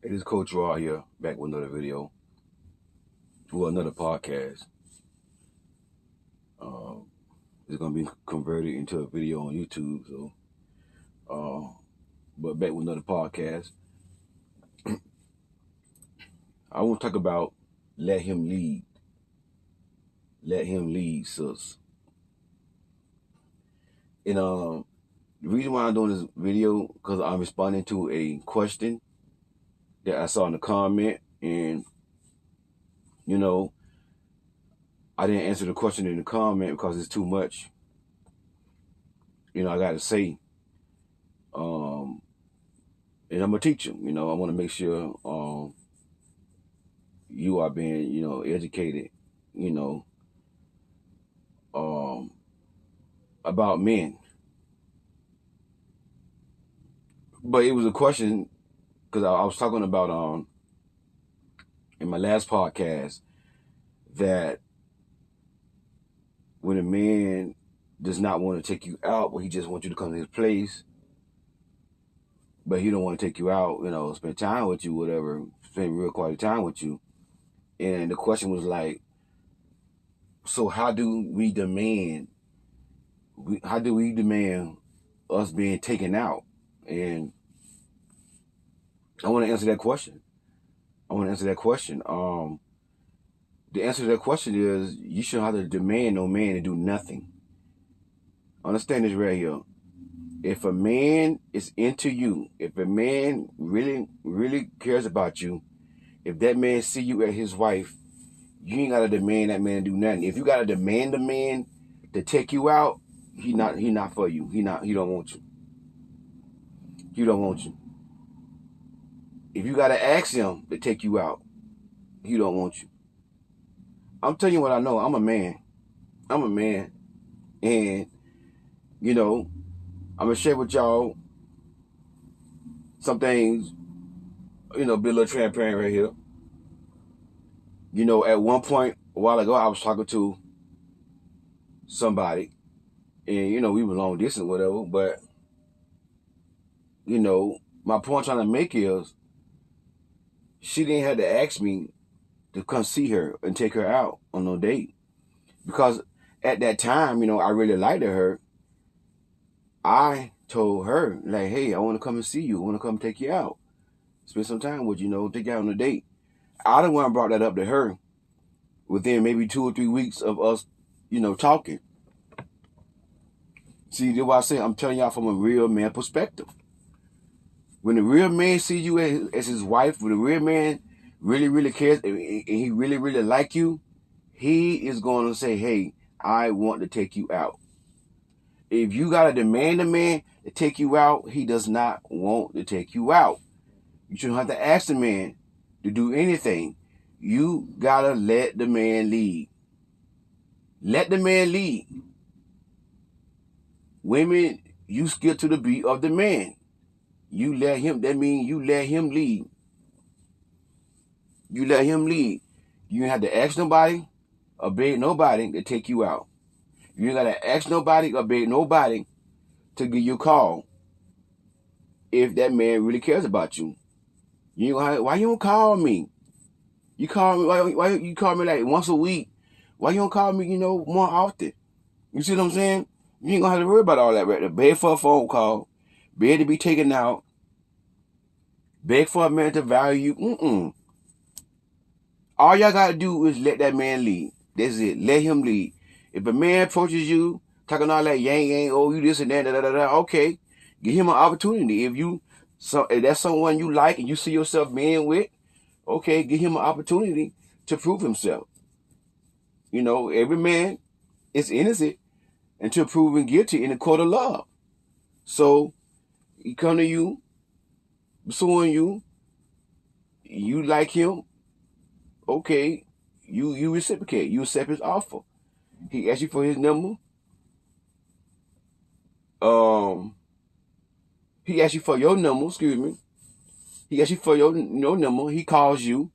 It is Coach Raw here, back with another video, well, another podcast. It's gonna be converted into a video on YouTube. So, but back with another podcast. I want to talk about let Him lead. Let Him lead, sis. And the reason why I'm doing this video because I'm responding to a question that I saw in the comment, and I didn't answer the question in the comment because it's too much. I got to say. And I'm a teacher. I want to make sure you are being, educated, about men. But it was a question because I was talking about in my last podcast that when a man does not want to take you out, but he just wants you to come to his place, but he don't want to take you out, spend time with you, whatever, spend real quality time with you. And the question was like, so how do we demand us being taken out? And I want to answer that question. The answer to that question is you shouldn't have to demand no man to do nothing. Understand this right here. If a man is into you, if a man really, really cares about you, if that man see you as his wife, you ain't gotta demand that man to do nothing. If you gotta demand a man to take you out, he not for you. He don't want you. He don't want you. If you gotta ask him to take you out, he don't want you. I'm telling you what I know. I'm a man. And I'm gonna share with y'all some things, be a little transparent right here. At one point, a while ago, I was talking to somebody, and, we were long distance, whatever, but, my point I'm trying to make is she didn't have to ask me to come see her and take her out on no date. Because at that time, I really liked her. I told her, like, hey, I want to come and see you. I want to come take you out. Spend some time with you, take you out on a date. I the one brought that up to her within maybe 2 or 3 weeks of us, talking. See, that's why I say I'm telling y'all from a real man perspective. When the real man sees you as his wife, when the real man really, really cares and he really, really like you, he is going to say, hey, I want to take you out. If you got to demand a man to take you out, he does not want to take you out. You shouldn't have to ask the man to do anything. You got to let the man lead. Let the man lead. Women, you skip to the beat of the man. You let him, that means you let him lead. You let him lead. You ain't have to ask nobody or beg nobody to take you out. You ain't got to ask nobody or beg nobody to give you a call if that man really cares about you. You ain't why you don't call me? You call me, why you call me like once a week? Why you don't call me, more often? You see what I'm saying? You ain't gonna have to worry about all that right there. Beg for a phone call, beg to be taken out, beg for a man to value you. All y'all gotta do is let that man lead. That's it. Let him lead. If a man approaches you, talking all that yang, oh, you this and that, okay, give him an opportunity. If that's someone you like and you see yourself being with, okay, give him an opportunity to prove himself. Every man is innocent until proven guilty in the court of law. So he come to you, pursuing you, you like him, okay, you reciprocate, you accept his offer. He asks you for his number. He asks you for your number, excuse me. He asks you for your number. He calls you.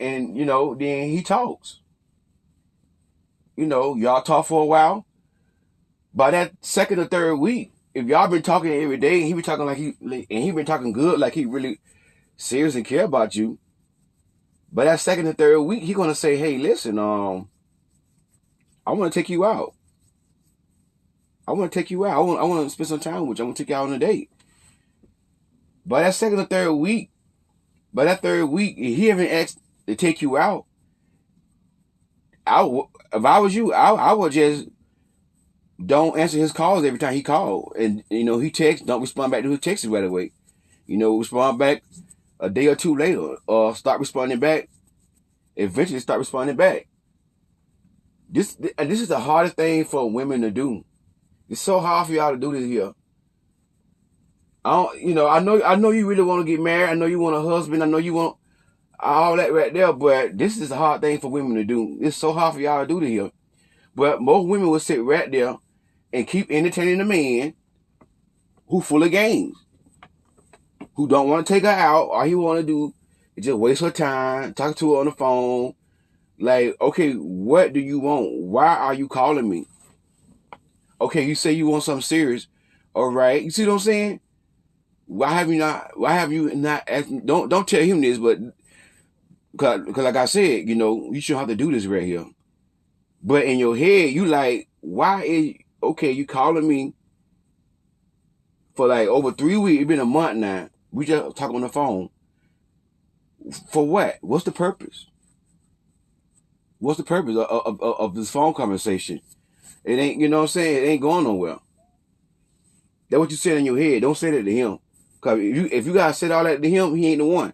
And, then he talks. Y'all talk for a while. By that second or third week, if y'all been talking every day and he been talking he been talking good, like he really serious and care about you, but that second and third week, he gonna say, hey, listen, I want to take you out. I want to take you out. I want to spend some time with you. I want to take you out on a date. By that second or third week, if he haven't asked to take you out, if I was you, I would just don't answer his calls every time he called. And, he texts, don't respond back to his texts right away. Respond back a day or two later, or start responding back. Eventually start responding back. This is the hardest thing for women to do. It's so hard for y'all to do this here. I know you really want to get married. I know you want a husband. I know you want all that right there, but this is a hard thing for women to do. It's so hard for y'all to do this here. But most women will sit right there and keep entertaining a man who full of games, who don't want to take her out. All he want to do is just waste her time, talk to her on the phone. Like, okay, what do you want? Why are you calling me? Okay, you say you want something serious. All right. You see what I'm saying? Why have you not asked me? Don't tell him this, but cause like I said, you shouldn't have to do this right here. But in your head, you like, you calling me for like over 3 weeks. It's been a month now. We just talk on the phone. For what? What's the purpose? What's the purpose of this phone conversation? It ain't, you know what I'm saying? It ain't going nowhere. That's what you said in your head. Don't say that to him. Because if you guys said all that to him, he ain't the one.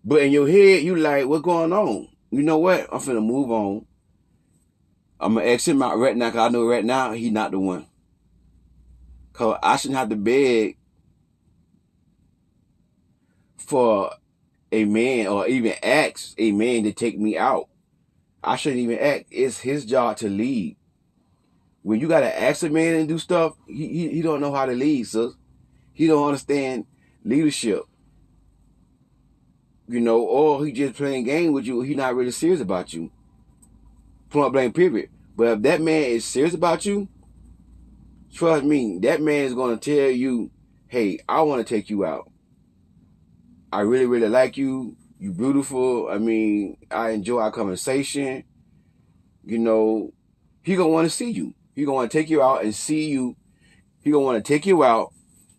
But in your head, you like, what's going on? You know what? I'm finna move on. I'm going to X him out right now, because I know right now he not the one. Because I shouldn't have to beg for a man or even ask a man to take me out. I shouldn't even act. It's his job to lead. When you got to ask a man and do stuff, he don't know how to lead, sis. He don't understand leadership. Or he just playing game with you. He not really serious about you. Point blank, period. But if that man is serious about you, trust me, that man is going to tell you, hey, I want to take you out. I really, really like you. You beautiful. I mean, I enjoy our conversation. He going to want to see you. He going to want to take you out and see you. He going to want to take you out.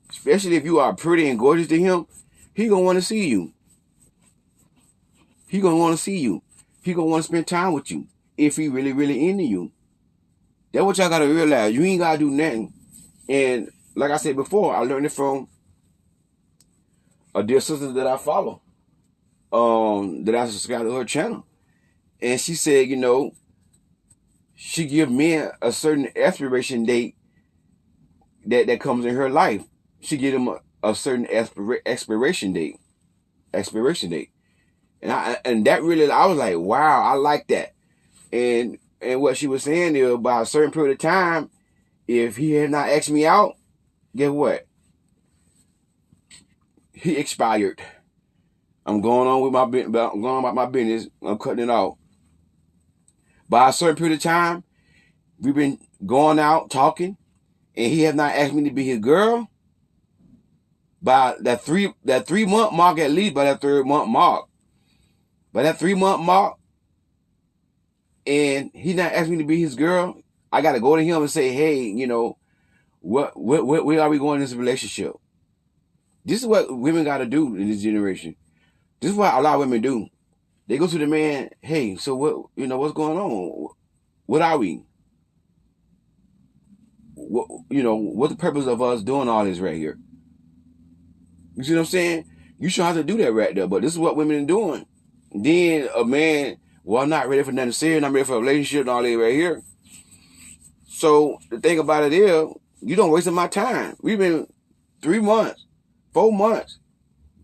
Especially if you are pretty and gorgeous to him. He going to want to see you. He going to want to see you. He going to want to spend time with you. If he really, really into you. That's what y'all got to realize. You ain't got to do nothing. And like I said before, I learned it from a dear sister that I follow. That I subscribe to her channel. And she said, she give men a certain expiration date that comes in her life. She give them a certain expiration date. And that really, I was like, wow, I like that. And what she was saying is, by a certain period of time, if he had not asked me out, guess what? He expired. I'm going on with I'm going about my business. I'm cutting it off. By a certain period of time, we've been going out, talking, and he has not asked me to be his girl. By that 3 month mark, at least by that 3rd month mark. By that 3 month mark, and he not asked me to be his girl, I got to go to him and say, hey, where are we going in this relationship? This is what women got to do in this generation. This is what a lot of women do. They go to the man, hey, so what's going on? What are we? What's the purpose of us doing all this right here? You see what I'm saying? You shouldn't have to do that right there, but this is what women are doing. Then a man, well, I'm not ready for nothing serious, I'm ready for a relationship and all that right here. So the thing about it is, you don't waste my time. We've been 3 months, 4 months,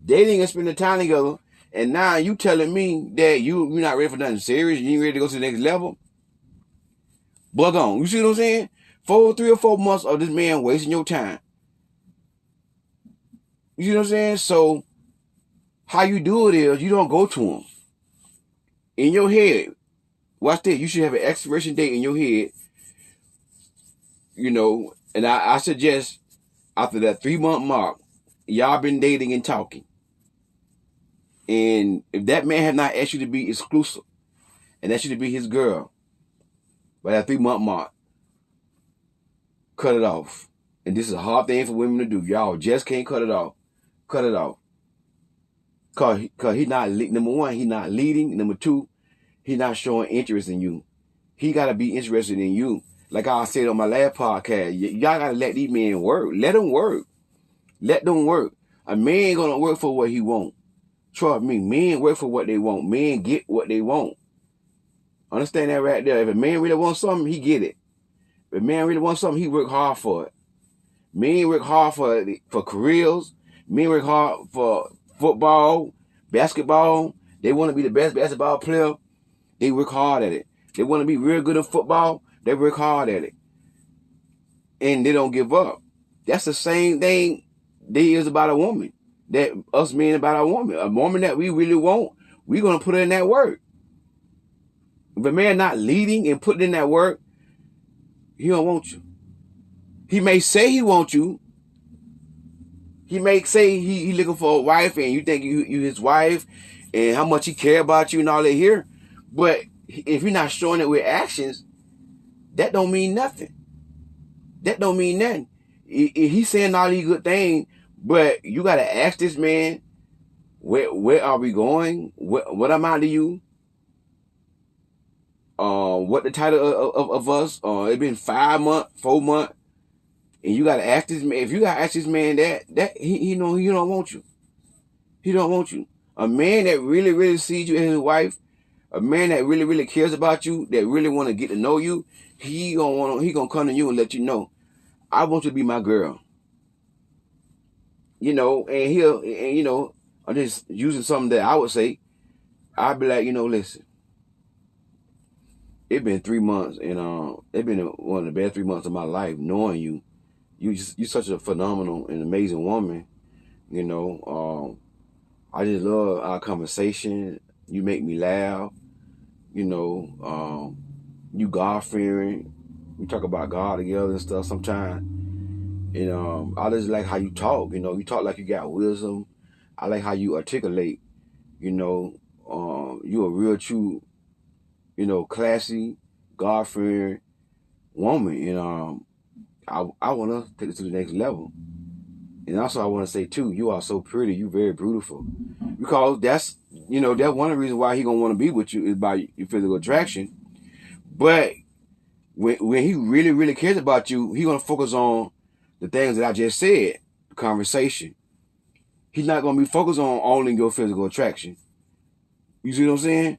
dating and spending time together, and now you telling me that you're not ready for nothing serious, you ain't ready to go to the next level? Bug on. You see what I'm saying? 3 or 4 months of this man wasting your time. You see what I'm saying? So how you do it is, you don't go to him. In your head, watch this, you should have an expiration date in your head, And I suggest after that 3-month mark, y'all been dating and talking. And if that man has not asked you to be exclusive and asked you to be his girl by that 3-month mark, cut it off. And this is a hard thing for women to do. Y'all just can't cut it off. Cut it off. Cause he's not, number one, he's not leading. Number two, he's not showing interest in you. He got to be interested in you. Like I said on my last podcast, y'all got to let these men work. Let them work. Let them work. A man ain't going to work for what he want. Trust me, men work for what they want. Men get what they want. Understand that right there. If a man really wants something, he get it. If a man really wants something, he work hard for it. Men work hard for careers. Men work hard for football, basketball. They want to be the best basketball player. They work hard at it. They want to be real good in football. They work hard at it. And they don't give up. That's the same thing there is about a woman. That us men about a woman. A woman that we really want, we're going to put in that work. If a man not leading and putting in that work, he don't want you. He may say he wants you. He may say he looking for a wife and you think you his wife and how much he care about you and all that here. But if you're not showing it with actions, that don't mean nothing. That don't mean nothing. He's saying all these good things, but you got to ask this man, where are we going? What am I to you? What the title of us? It's been 5 months, 4 months. And you gotta ask this man. If you gotta ask this man that he know he don't want you. He don't want you. A man that really, really sees you as his wife, a man that really, really cares about you, that really want to get to know you, he gonna come to you and let you know, I want you to be my girl. You know, and you know, I'm just using something that I would say. I'd be like, listen. It's been 3 months, and it's been one of the best 3 months of my life knowing you. You're such a phenomenal and amazing woman. I just love our conversation. You make me laugh. You God-fearing. We talk about God together and stuff sometimes. And I just like how you talk. You talk like you got wisdom. I like how you articulate. You a real true, classy, God-fearing woman. And I want to take it to the next level. And also I want to say too, you are so pretty. You very beautiful. Because that's one of the reasons why he going to want to be with you is by your physical attraction. But when he really, really cares about you, he going to focus on the things that I just said, the conversation. He's not going to be focused on only your physical attraction. You see what I'm saying?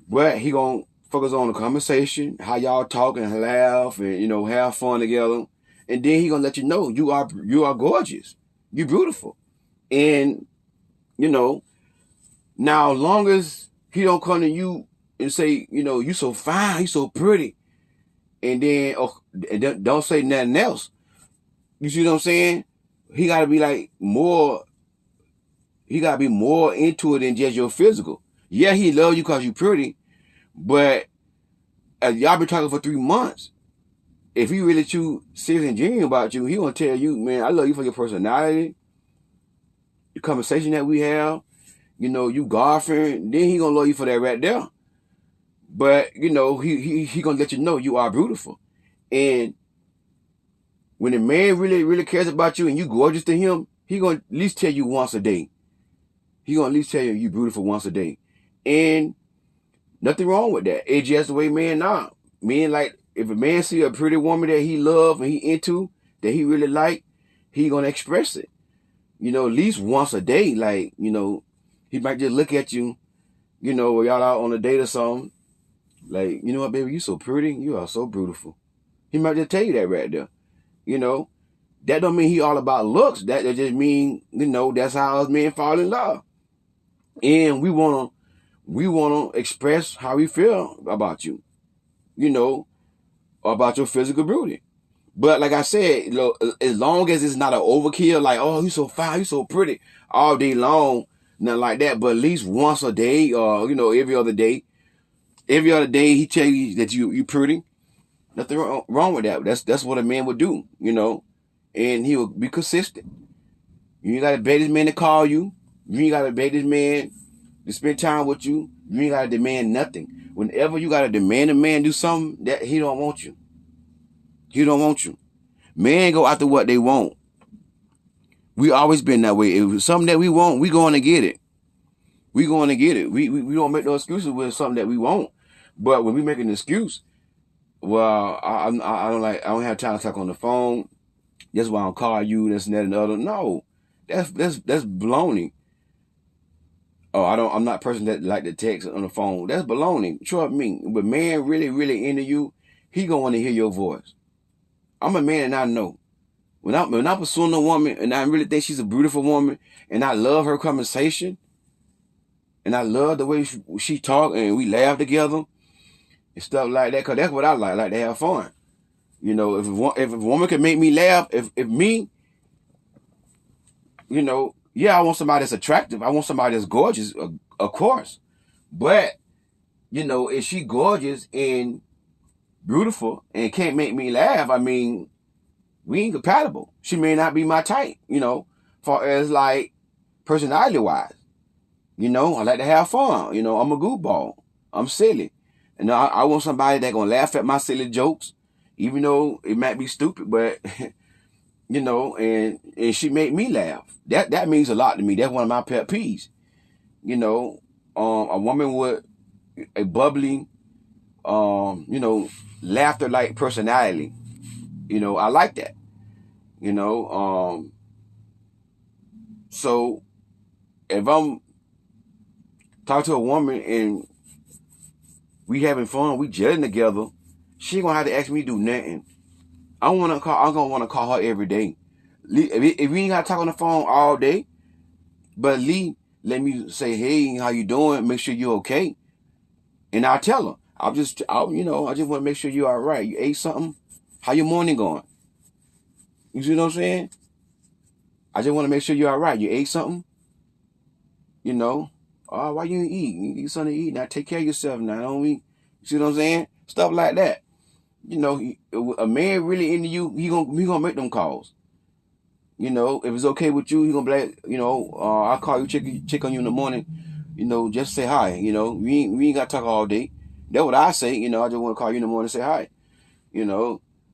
But he going to focus on the conversation, how y'all talk and laugh and, have fun together. And then he going to let you know you are gorgeous. You're beautiful. And, now as long as he don't come to you and say, you so fine, you so pretty. And then don't say nothing else. You see what I'm saying? He got to be more into it than just your physical. Yeah, he love you because you're pretty. But y'all been talking for 3 months. If he really too serious and genuine about you, he gonna tell you, man, I love you for your personality, the conversation that we have, you God-fearing. Then he gonna love you for that right there. But he gonna let you know you are beautiful. And when a man really, really cares about you and you gorgeous to him, he gonna at least tell you once a day. He gonna at least tell you beautiful once a day. And nothing wrong with that. It's just the way men are. Men, like, if a man see a pretty woman that he love and he into, that he really like, he gonna express it. At least once a day. Like, he might just look at you, or y'all out on a date or something. Like, you know what, baby, you so pretty. You are so beautiful. He might just tell you that right there. That don't mean he all about looks. That just mean, that's how us men fall in love. And we wanna express how we feel about you, about your physical beauty. But like I said, as long as it's not an overkill, like, oh, you so fine, you so pretty, all day long, nothing like that. But at least once a day, or every other day he tell you that you pretty. Nothing wrong with that. That's what a man would do, and he would be consistent. You ain't got to beg this man to call you. You ain't got to beg this man to spend time with you. You ain't got to demand nothing. Whenever you got to demand a man do something, that he don't want you. He don't want you. Men go after what they want. We always been that way. If it's something that we want, we going to get it. We going to get it. We don't make no excuses with something that we want. But when we make an excuse, well, I don't have time to talk on the phone. That's why I don't call you. This and that and the other. No, that's baloney. Oh, I'm not a person that like to text on the phone. That's baloney. Trust me. But man really, really into you, he gonna want to hear your voice. I'm a man and I know. When I'm pursuing a woman and I really think she's a beautiful woman and I love her conversation and I love the way she talk and we laugh together and stuff like that, because that's what I like to have fun. If a woman can make me laugh, if me, yeah, I want somebody that's attractive. I want somebody that's gorgeous, of course. But, if she gorgeous and beautiful and can't make me laugh, I mean, we ain't compatible. She may not be my type, far as like personality wise. I like to have fun. I'm a goofball. I'm silly. And I want somebody that gonna laugh at my silly jokes, even though it might be stupid, but and she make me laugh. That means a lot to me. That's one of my pet peeves. A woman with a bubbly, laughter like personality. I like that. So if I'm talking to a woman and we having fun, we gelling together, she ain't gonna have to ask me to do nothing. I'm gonna want to call her every day. If we ain't gotta talk on the phone all day, but let me say, hey, how you doing? Make sure you're okay. And I'll tell her. I just want to make sure you're all right. You ate something? How your morning going? You see what I'm saying? I just want to make sure you're all right. You ate something? Oh, why you ain't eat? You eat something to eat. Now take care of yourself now. Don't we? You see what I'm saying? Stuff like that. A man really into you, he gonna make them calls. If it's okay with you, he gonna be like, I'll call you, check on you in the morning. Just say hi. We ain't gotta talk all day. That's what I say. I just want to call you in the morning and say hi.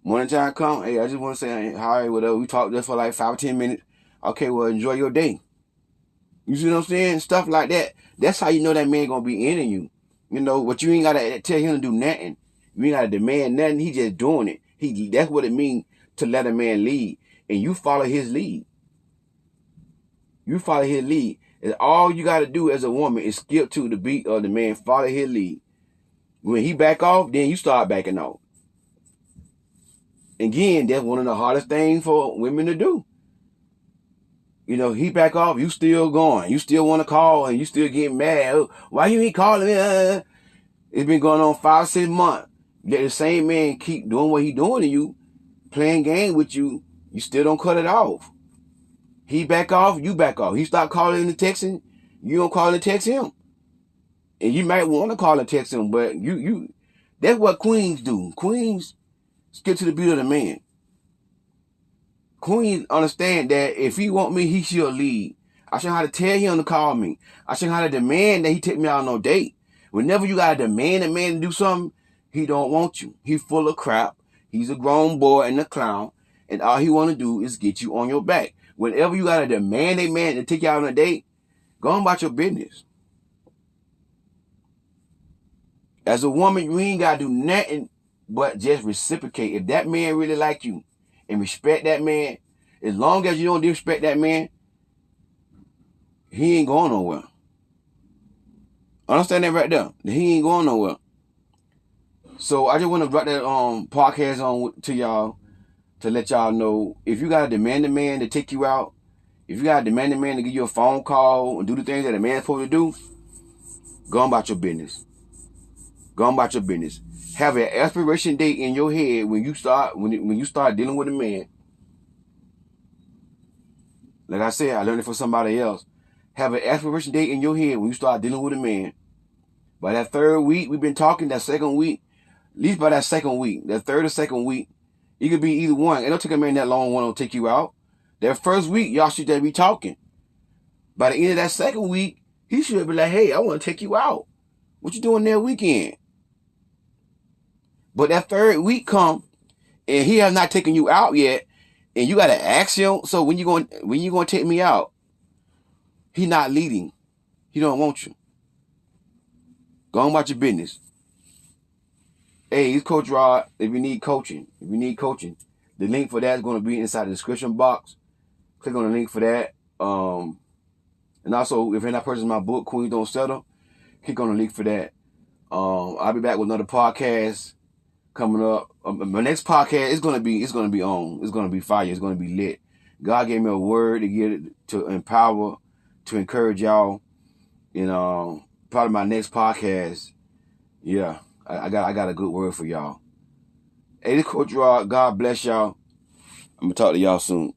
Morning time come, hey, I just want to say hi, whatever. We talked just for like 5 or 10 minutes. Okay, well, enjoy your day. You see what I'm saying? Stuff like that. That's how you know that man gonna be into you. But you ain't gotta tell him to do nothing. You ain't gotta demand nothing. He just doing it. That's what it means to let a man lead. And you follow his lead. You follow his lead. And all you gotta do as a woman is skip to the beat of the man, follow his lead. When he back off, then you start backing off. Again, that's one of the hardest things for women to do. He back off, you still going. You still want to call and you still getting mad. Why you ain't calling me? It's been going on 5, 6 months. Let the same man keep doing what he doing to you, playing game with you. You still don't cut it off. He back off, you back off. He start calling and texting, you don't call and text him. And you might want to call and text him, but you that's what queens do. Queens skip to the beat of the man. Queens understand that if he want me, he should lead. I should know how to tell him to call me. I should know how to demand that he take me out on no date. Whenever you gotta demand a man to do something, he don't want you. He full of crap. He's a grown boy and a clown, and all he want to do is get you on your back. Whenever you gotta demand a man to take you out on a date, go on about your business. As a woman, you ain't gotta do nothing but just reciprocate. If that man really like you and respect that man, as long as you don't disrespect that man, he ain't going nowhere. Understand that right there? He ain't going nowhere. So I just want to drop that podcast on to y'all to let y'all know, if you gotta demand a man to take you out, if you gotta demand a man to give you a phone call and do the things that a man's supposed to do, go on about your business. Go on about your business. Have an expiration date in your head when you start dealing with a man. Like I said, I learned it from somebody else. Have an expiration date in your head when you start dealing with a man. By that 3rd week, we've been talking, that 2nd week, At least by that second week, that third or second week, it could be either one. It don't take a man that long. One will take you out. That first week, y'all should be talking. By the end of that second week, he should be like, hey, I want to take you out. What you doing that weekend? But that third week come, and he has not taken you out yet, and you got to ask him, so when you going to take me out? He not leading. He don't want you. Go on about your business. Hey, it's Coach Rod. If you need coaching, the link for that is going to be inside the description box. Click on the link for that. And also, if you're not purchasing my book, Queens Don't Settle, click on the link for that. I'll be back with another podcast coming up. My next podcast is gonna be on. It's gonna be fire. It's gonna be lit. God gave me a word to empower, to encourage y'all. And probably my next podcast, yeah, I got a good word for y'all. Hey, this Coach Rod. God bless y'all. I'm gonna talk to y'all soon.